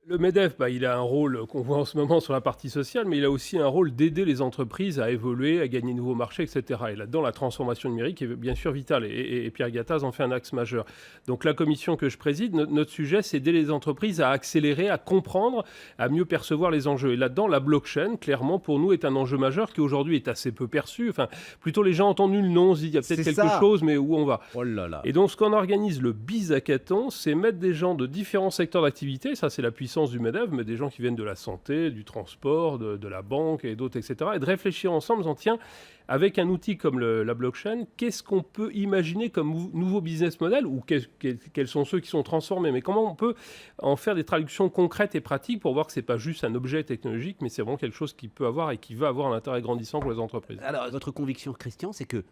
Le MEDEF, il a un rôle qu'on voit en ce moment sur la partie sociale, mais il a aussi un rôle d'aider les entreprises à évoluer, à gagner de nouveaux marchés, etc. Et là-dedans, la transformation numérique est bien sûr vitale. Et Pierre Gattaz en fait un axe majeur. Donc la commission que je préside, notre sujet, c'est d'aider les entreprises à accélérer, à comprendre, à mieux percevoir les enjeux. Et là-dedans, la blockchain, clairement, pour nous, est un enjeu majeur qui aujourd'hui est assez peu perçu. Enfin, plutôt les gens ont entendu le nom, on se dit, il y a peut-être quelque chose, mais où on va? Oh là là. Et donc, ce qu'on organise, le BIZ Hackathon, c'est mettre des gens de différents secteurs d'activité, ça c'est la puissance du MEDEF, mais des gens qui viennent de la santé, du transport, de la banque et d'autres, etc. Et de réfléchir ensemble en disant, tiens, avec un outil comme la blockchain, qu'est-ce qu'on peut imaginer comme nouveau business model, ou quels sont ceux qui sont transformés, mais comment on peut en faire des traductions concrètes et pratiques pour voir que ce n'est pas juste un objet technologique, mais c'est vraiment quelque chose qui peut avoir et qui va avoir un intérêt grandissant pour les entreprises. Alors, votre conviction, Christian, c'est que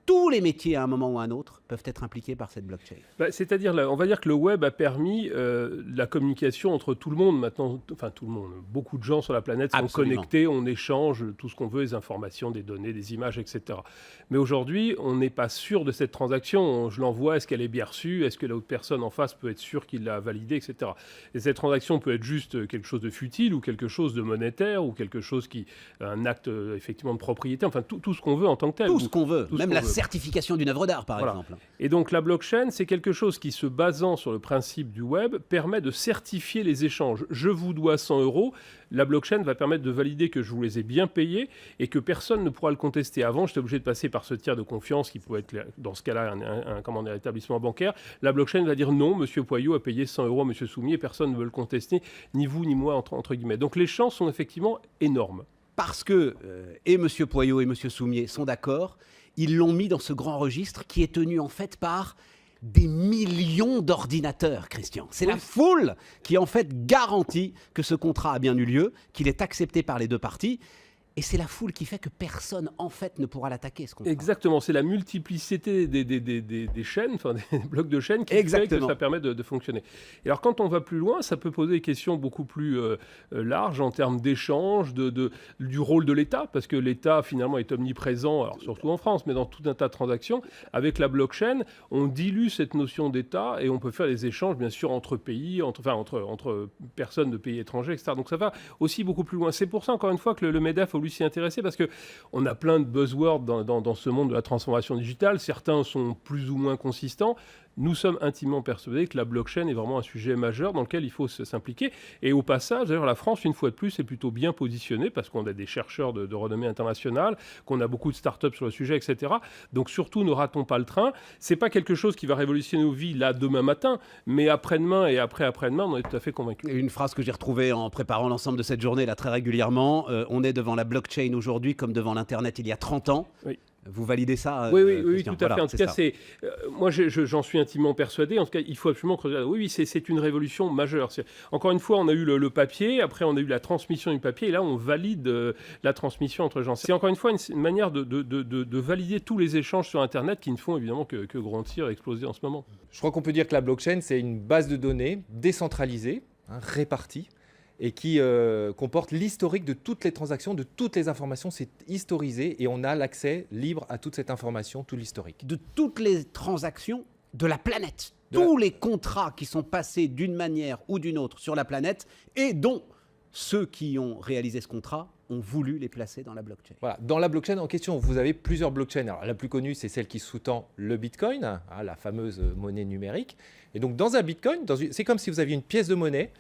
tous les métiers, à un moment ou à un autre, peuvent être impliqués par cette blockchain. C'est-à-dire, on va dire que le web a permis la communication entre tout le monde maintenant, enfin tout le monde, beaucoup de gens sur la planète sont connectés, on échange tout ce qu'on veut, des informations, des données, des images, etc. Mais aujourd'hui, on n'est pas sûr de cette transaction. Je l'envoie, est-ce qu'elle est bien reçue? Est-ce que l'autre personne en face peut être sûre qu'il l'a validée, etc. Et cette transaction peut être juste quelque chose de futile ou quelque chose de monétaire ou quelque chose qui, un acte effectivement de propriété, enfin tout ce qu'on veut en tant que tel. Tout ce qu'on veut, même la certification d'une œuvre d'art, par exemple. Et donc la blockchain, c'est quelque chose qui, se basant sur le principe du web, permet de certifier les échanges. Je vous dois 100 €, la blockchain va permettre de valider que je vous les ai bien payés et que personne ne pourra le contester. Avant, j'étais obligé de passer par ce tiers de confiance qui pouvait être, dans ce cas-là, un établissement bancaire. La blockchain va dire non, monsieur Poyot a payé 100 € à monsieur Soumier et personne ne veut le contester, ni vous ni moi, entre guillemets. Donc les chances sont effectivement énormes. Parce que et M. Poyot et M. Soumier sont d'accord, ils l'ont mis dans ce grand registre qui est tenu en fait par des millions d'ordinateurs, Christian. C'est la foule qui en fait garantit que ce contrat a bien eu lieu, qu'il est accepté par les deux parties. Et c'est la foule qui fait que personne, en fait, ne pourra l'attaquer, ce contrat. Exactement, c'est la multiplicité des chaînes, enfin des blocs de chaînes qui fait que ça permet de fonctionner. Et alors, quand on va plus loin, ça peut poser des questions beaucoup plus larges en termes d'échanges, du rôle de l'État, parce que l'État, finalement, est omniprésent, alors surtout en France, mais dans tout un tas de transactions. Avec la blockchain, on dilue cette notion d'État et on peut faire des échanges, bien sûr, entre pays, entre personnes de pays étrangers, etc. Donc, ça va aussi beaucoup plus loin. C'est pour ça, encore une fois, que le MEDEF a s'y intéresser parce qu'on a plein de buzzwords dans ce monde de la transformation digitale. Certains sont plus ou moins consistants. Nous sommes intimement persuadés que la blockchain est vraiment un sujet majeur dans lequel il faut s'impliquer. Et au passage, d'ailleurs, la France, une fois de plus, est plutôt bien positionnée parce qu'on a des chercheurs de renommée internationale, qu'on a beaucoup de start-up sur le sujet, etc. Donc surtout, ne ratons pas le train. C'est pas quelque chose qui va révolutionner nos vies là demain matin, mais après-demain et après-demain, on est tout à fait convaincus. Une phrase que j'ai retrouvée en préparant l'ensemble de cette journée là très régulièrement, on est devant la blockchain aujourd'hui comme devant l'Internet il y a 30 ans. Oui. Vous validez ça? Oui, tout à fait. En tout cas, moi, j'en suis intimement persuadé. En tout cas, il faut absolument creuser. Oui, c'est une révolution majeure. Encore une fois, on a eu le papier, après on a eu la transmission du papier, et là, on valide la transmission entre gens. C'est encore une fois une manière de valider tous les échanges sur Internet qui ne font évidemment que grandir et exploser en ce moment. Je crois qu'on peut dire que la blockchain, c'est une base de données décentralisée, répartie, et qui comporte l'historique de toutes les transactions, de toutes les informations. C'est historisé et on a l'accès libre à toute cette information, tout l'historique. De toutes les transactions de la planète. Tous les contrats qui sont passés d'une manière ou d'une autre sur la planète et dont ceux qui ont réalisé ce contrat ont voulu les placer dans la blockchain. Voilà. Dans la blockchain en question, vous avez plusieurs blockchains. Alors, la plus connue, c'est celle qui sous-tend le Bitcoin, la fameuse monnaie numérique. Et donc, dans un Bitcoin, c'est comme si vous aviez une pièce de monnaie.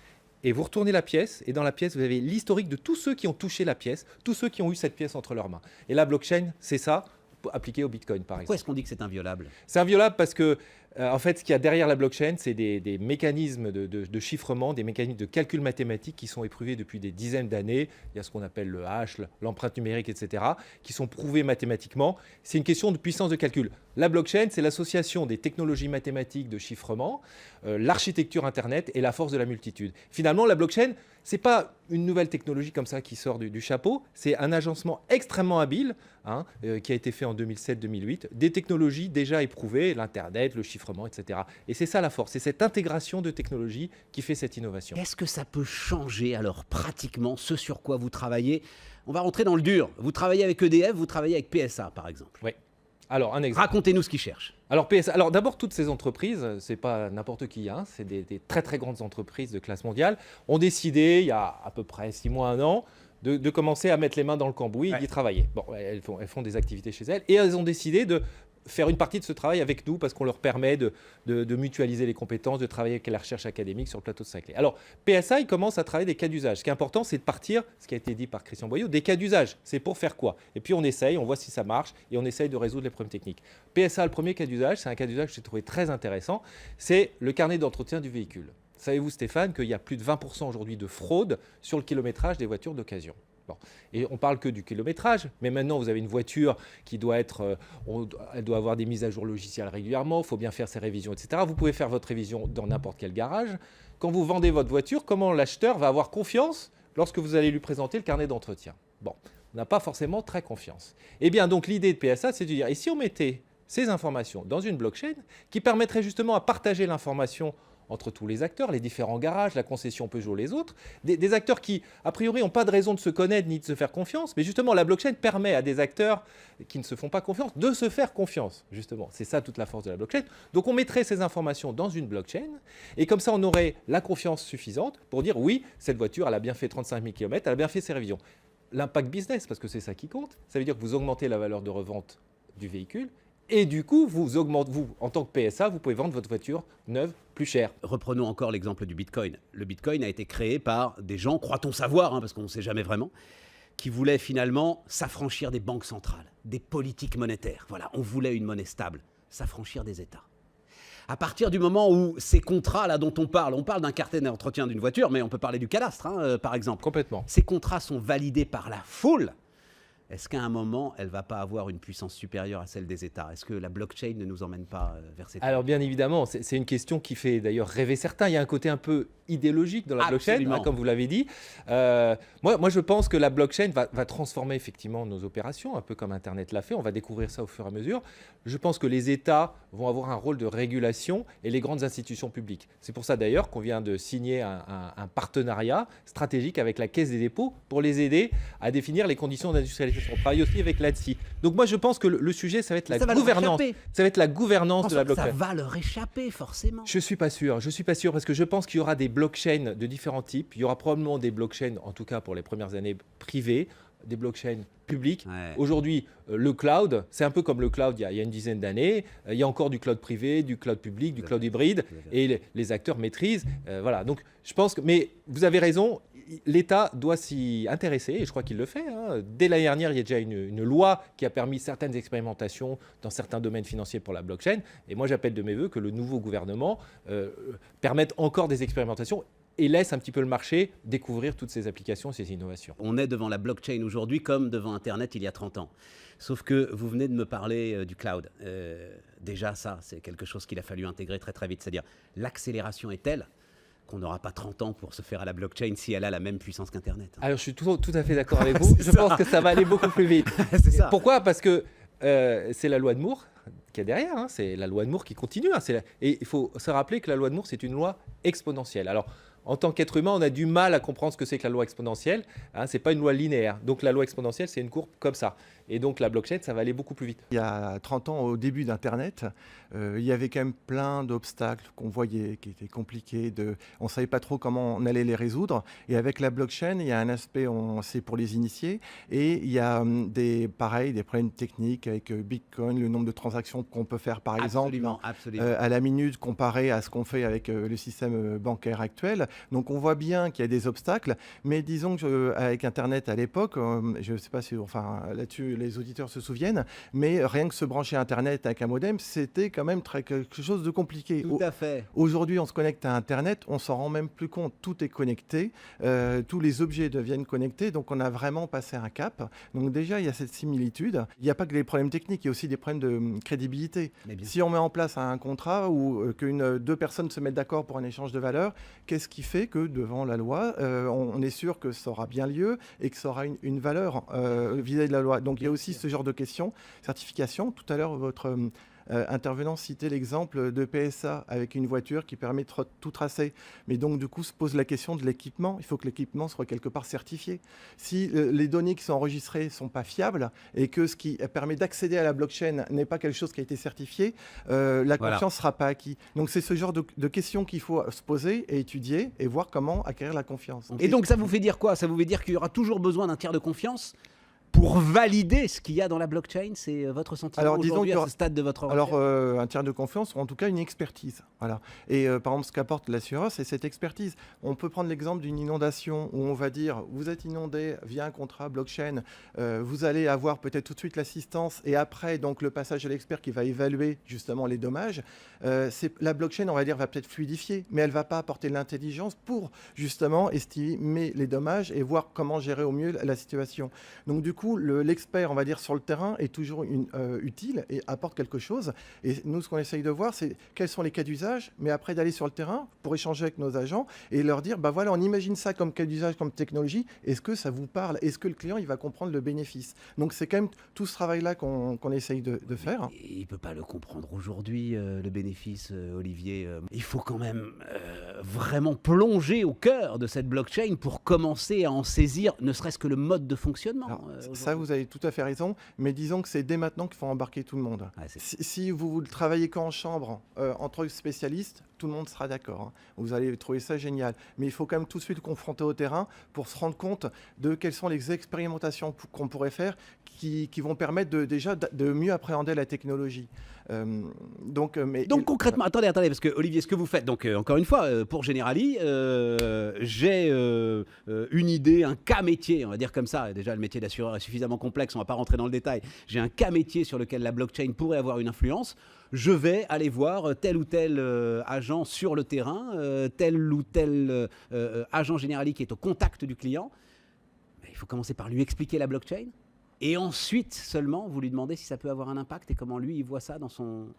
Et vous retournez la pièce, et dans la pièce, vous avez l'historique de tous ceux qui ont touché la pièce, tous ceux qui ont eu cette pièce entre leurs mains. Et la blockchain, c'est ça, appliqué au Bitcoin, par exemple. Pourquoi est-ce qu'on dit que c'est inviolable? C'est inviolable parce que, en fait, ce qu'il y a derrière la blockchain, c'est des mécanismes de chiffrement, des mécanismes de calcul mathématique qui sont éprouvés depuis des dizaines d'années. Il y a ce qu'on appelle le hash, l'empreinte numérique, etc., qui sont prouvés mathématiquement. C'est une question de puissance de calcul. La blockchain, c'est l'association des technologies mathématiques de chiffrement, l'architecture Internet et la force de la multitude. Finalement, la blockchain, ce n'est pas une nouvelle technologie comme ça qui sort du chapeau, c'est un agencement extrêmement habile qui a été fait en 2007-2008, des technologies déjà éprouvées, l'Internet, le chiffrement, etc. Et c'est ça la force, c'est cette intégration de technologies qui fait cette innovation. Est-ce que ça peut changer alors pratiquement ce sur quoi vous travaillez? On va rentrer dans le dur. Vous travaillez avec EDF, vous travaillez avec PSA par exemple. Oui. Alors, un exemple. Racontez-nous ce qu'ils cherchent. Alors, PSA, alors d'abord, toutes ces entreprises, c'est pas n'importe qui, hein, c'est des très très grandes entreprises de classe mondiale, ont décidé, il y a à peu près 6 mois, 1 an, de commencer à mettre les mains dans le cambouis et d'y travailler. Bon, elles font des activités chez elles et elles ont décidé de faire une partie de ce travail avec nous parce qu'on leur permet de mutualiser les compétences, de travailler avec la recherche académique sur le plateau de Saclay. Alors, PSA, il commence à travailler des cas d'usage. Ce qui est important, c'est de partir, ce qui a été dit par Christian Boyau, des cas d'usage. C'est pour faire quoi? Et puis on essaye, on voit si ça marche et on essaye de résoudre les problèmes techniques. PSA, le premier cas d'usage, c'est un cas d'usage que j'ai trouvé très intéressant, c'est le carnet d'entretien du véhicule. Savez-vous, Stéphane, qu'il y a plus de 20% aujourd'hui de fraude sur le kilométrage des voitures d'occasion? Bon. Et on parle que du kilométrage, mais maintenant vous avez une voiture qui doit être, elle doit avoir des mises à jour logicielles régulièrement, il faut bien faire ses révisions, etc. Vous pouvez faire votre révision dans n'importe quel garage. Quand vous vendez votre voiture, comment l'acheteur va avoir confiance lorsque vous allez lui présenter le carnet d'entretien? Bon, on n'a pas forcément très confiance. Eh bien donc l'idée de PSA, c'est de dire, et si on mettait ces informations dans une blockchain qui permettrait justement à partager l'information entre tous les acteurs, les différents garages, la concession Peugeot, les autres, des acteurs qui, a priori, n'ont pas de raison de se connaître ni de se faire confiance, mais justement, la blockchain permet à des acteurs qui ne se font pas confiance de se faire confiance, justement. C'est ça toute la force de la blockchain. Donc, on mettrait ces informations dans une blockchain, et comme ça, on aurait la confiance suffisante pour dire, oui, cette voiture, elle a bien fait 35 000 km, elle a bien fait ses révisions. L'impact business, parce que c'est ça qui compte, ça veut dire que vous augmentez la valeur de revente du véhicule, et du coup, vous, en tant que PSA, vous pouvez vendre votre voiture neuve plus cher. Reprenons encore l'exemple du Bitcoin. Le Bitcoin a été créé par des gens, croit-on savoir, hein, parce qu'on ne sait jamais vraiment, qui voulaient finalement s'affranchir des banques centrales, des politiques monétaires. Voilà, on voulait une monnaie stable, s'affranchir des États. À partir du moment où ces contrats-là dont on parle d'un carnet d'entretien d'une voiture, mais on peut parler du cadastre, hein, par exemple. Complètement. Ces contrats sont validés par la foule. Est-ce qu'à un moment, elle ne va pas avoir une puissance supérieure à celle des États? Est-ce que la blockchain ne nous emmène pas vers cette... Alors bien évidemment, c'est une question qui fait d'ailleurs rêver certains. Il y a un côté un peu idéologique dans la blockchain, hein, comme vous l'avez dit. Moi, je pense que la blockchain va transformer effectivement nos opérations, un peu comme Internet l'a fait. On va découvrir ça au fur et à mesure. Je pense que les États vont avoir un rôle de régulation et les grandes institutions publiques. C'est pour ça d'ailleurs qu'on vient de signer un partenariat stratégique avec la Caisse des dépôts pour les aider à définir les conditions d'industrialisation. On travaille aussi avec l'ADSI. Donc moi, je pense que le sujet, ça va être la gouvernance. Ça va être la gouvernance de la blockchain. Ça va leur échapper, forcément. Je suis pas sûr parce que je pense qu'il y aura des blockchains de différents types. Il y aura probablement des blockchains, en tout cas pour les premières années, privées, des blockchains publiques. Ouais. Aujourd'hui, le cloud, c'est un peu comme le cloud il y a une dizaine d'années. Il y a encore du cloud privé, du cloud public, du cloud hybride, et les acteurs maîtrisent. Voilà. Donc, je pense que... Mais vous avez raison, l'État doit s'y intéresser, et je crois qu'il le fait. Hein. Dès l'année dernière, il y a déjà une loi qui a permis certaines expérimentations dans certains domaines financiers pour la blockchain. Et moi, j'appelle de mes voeux que le nouveau gouvernement permette encore des expérimentations et laisse un petit peu le marché découvrir toutes ces applications, ces innovations. On est devant la blockchain aujourd'hui comme devant Internet il y a 30 ans. Sauf que vous venez de me parler du cloud. Déjà, ça, c'est quelque chose qu'il a fallu intégrer très très vite. C'est-à-dire, l'accélération est telle qu'on n'aura pas 30 ans pour se faire à la blockchain si elle a la même puissance qu'Internet. Alors, je suis tout à fait d'accord avec vous. Je pense que ça va aller beaucoup plus vite. C'est ça. Pourquoi? Parce que c'est la loi de Moore qui est derrière. Hein. C'est la loi de Moore qui continue. Hein. Et il faut se rappeler que la loi de Moore, c'est une loi exponentielle. Alors, en tant qu'être humain, on a du mal à comprendre ce que c'est que la loi exponentielle. Hein, ce n'est pas une loi linéaire. Donc la loi exponentielle, c'est une courbe comme ça. Et donc la blockchain, ça va aller beaucoup plus vite. Il y a 30 ans, au début d'Internet, il y avait quand même plein d'obstacles qu'on voyait, qui étaient compliqués. On ne savait pas trop comment on allait les résoudre. Et avec la blockchain, il y a un aspect, c'est pour les initiés. Et il y a des problèmes techniques avec Bitcoin, le nombre de transactions qu'on peut faire, par exemple, à la minute comparé à ce qu'on fait avec le système bancaire actuel. Donc on voit bien qu'il y a des obstacles, mais disons qu'avec Internet à l'époque, je ne sais pas si là-dessus les auditeurs se souviennent, mais rien que se brancher à Internet avec un modem, c'était quand même quelque chose de compliqué. Tout à fait. Aujourd'hui, on se connecte à Internet, on s'en rend même plus compte, tout est connecté, tous les objets deviennent connectés, donc on a vraiment passé un cap. Donc déjà, il y a cette similitude. Il n'y a pas que les problèmes techniques, il y a aussi des problèmes de crédibilité. Si on met en place un contrat ou que deux personnes se mettent d'accord pour un échange de valeurs, qu'est-ce qui fait que devant la loi, on est sûr que ça aura bien lieu et que ça aura une valeur vis-à-vis de la loi. Donc il y a aussi ce genre de questions. Certification, tout à l'heure, votre intervenant citait l'exemple de PSA avec une voiture qui permet de tout tracer. Mais donc, du coup, se pose la question de l'équipement. Il faut que l'équipement soit quelque part certifié. Si les données qui sont enregistrées ne sont pas fiables et que ce qui permet d'accéder à la blockchain n'est pas quelque chose qui a été certifié, la confiance ne sera pas acquise. Donc, c'est ce genre de questions qu'il faut se poser et étudier et voir comment acquérir la confiance. Et donc, ça vous fait dire quoi? Ça vous veut dire qu'il y aura toujours besoin d'un tiers de confiance pour valider ce qu'il y a dans la blockchain? C'est votre sentiment aujourd'hui à ce stade de votre recherche? Alors, un tiers de confiance, ou en tout cas une expertise. Voilà. Et par exemple, ce qu'apporte l'assureur, c'est cette expertise. On peut prendre l'exemple d'une inondation où on va dire, vous êtes inondé via un contrat blockchain, vous allez avoir peut-être tout de suite l'assistance et après, donc, le passage à l'expert qui va évaluer justement les dommages. La blockchain, on va dire, va peut-être fluidifier, mais elle ne va pas apporter l'intelligence pour justement estimer les dommages et voir comment gérer au mieux la situation. Donc, du coup, l'expert, on va dire, sur le terrain est toujours utile et apporte quelque chose. Et nous, ce qu'on essaye de voir, c'est quels sont les cas d'usage, mais après d'aller sur le terrain pour échanger avec nos agents et leur dire, bah voilà, on imagine ça comme cas d'usage, comme technologie. Est-ce que ça vous parle? Est-ce que le client, il va comprendre le bénéfice? Donc, c'est quand même tout ce travail-là qu'on essaye de faire. Il ne peut pas le comprendre aujourd'hui, le bénéfice, Olivier. Il faut quand même vraiment plonger au cœur de cette blockchain pour commencer à en saisir, ne serait-ce que le mode de fonctionnement. Alors, ça, vous avez tout à fait raison, mais disons que c'est dès maintenant qu'il faut embarquer tout le monde. Ouais, si vous ne travaillez qu'en chambre, entre spécialistes, tout le monde sera d'accord. Hein. Vous allez trouver ça génial. Mais il faut quand même tout de suite confronter au terrain pour se rendre compte de quelles sont les expérimentations qu'on pourrait faire qui vont permettre de mieux appréhender la technologie. Donc concrètement, attendez, parce que Olivier, ce que vous faites, donc encore une fois, pour Generali, j'ai une idée, un cas métier, on va dire comme ça. Déjà, le métier d'assureur est suffisamment complexe, on ne va pas rentrer dans le détail. J'ai un cas métier sur lequel la blockchain pourrait avoir une influence. Je vais aller voir tel ou tel agent sur le terrain, tel ou tel agent Generali qui est au contact du client. Mais il faut commencer par lui expliquer la blockchain. Et ensuite seulement, vous lui demandez si ça peut avoir un impact et comment lui, il voit ça dans son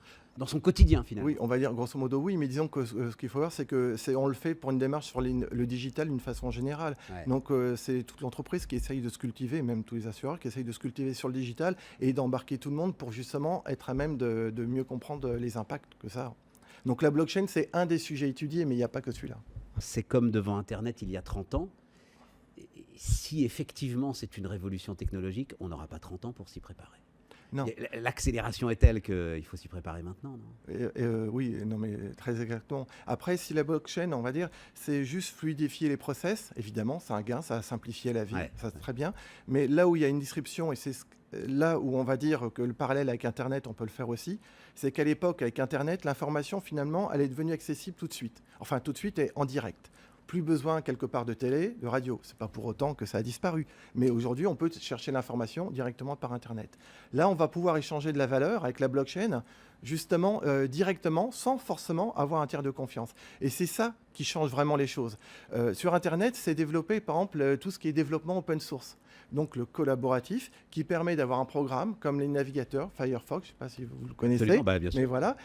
quotidien finalement. Oui, on va dire grosso modo oui, mais disons que ce qu'il faut voir, c'est qu'on le fait pour une démarche sur le digital d'une façon générale. Ouais. Donc c'est toute l'entreprise qui essaye de se cultiver, même tous les assureurs qui essayent de se cultiver sur le digital et d'embarquer tout le monde pour justement être à même de mieux comprendre les impacts que ça a. Donc la blockchain, c'est un des sujets étudiés, mais il n'y a pas que celui-là. C'est comme devant Internet il y a 30 ans. Si effectivement c'est une révolution technologique, on n'aura pas 30 ans pour s'y préparer. Non. L'accélération est telle qu'il faut s'y préparer maintenant, non? Oui, non, mais très exactement. Après, si la blockchain, on va dire, c'est juste fluidifier les process, évidemment, c'est un gain, ça a simplifié la vie, ouais. Ça c'est très bien. Mais là où il y a une disruption, et c'est là où on va dire que le parallèle avec Internet, on peut le faire aussi, c'est qu'à l'époque, avec Internet, l'information, finalement, elle est devenue accessible tout de suite. Enfin, tout de suite et en direct. Plus besoin quelque part de télé, de radio. Ce n'est pas pour autant que ça a disparu. Mais aujourd'hui, on peut chercher l'information directement par Internet. Là, on va pouvoir échanger de la valeur avec la blockchain, justement, directement, sans forcément avoir un tiers de confiance. Et c'est ça qui change vraiment les choses. Sur Internet, c'est développé, par exemple, tout ce qui est développement open source. Donc, le collaboratif, qui permet d'avoir un programme comme les navigateurs, Firefox, je ne sais pas si vous le connaissez, mais voilà,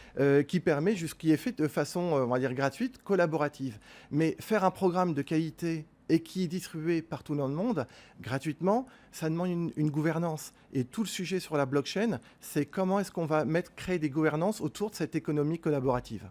qui permet, qui est fait de façon, on va dire, gratuite, collaborative. Mais faire un programme de qualité et qui est distribué partout dans le monde, gratuitement, ça demande une gouvernance. Et tout le sujet sur la blockchain, c'est comment est-ce qu'on va créer des gouvernances autour de cette économie collaborative.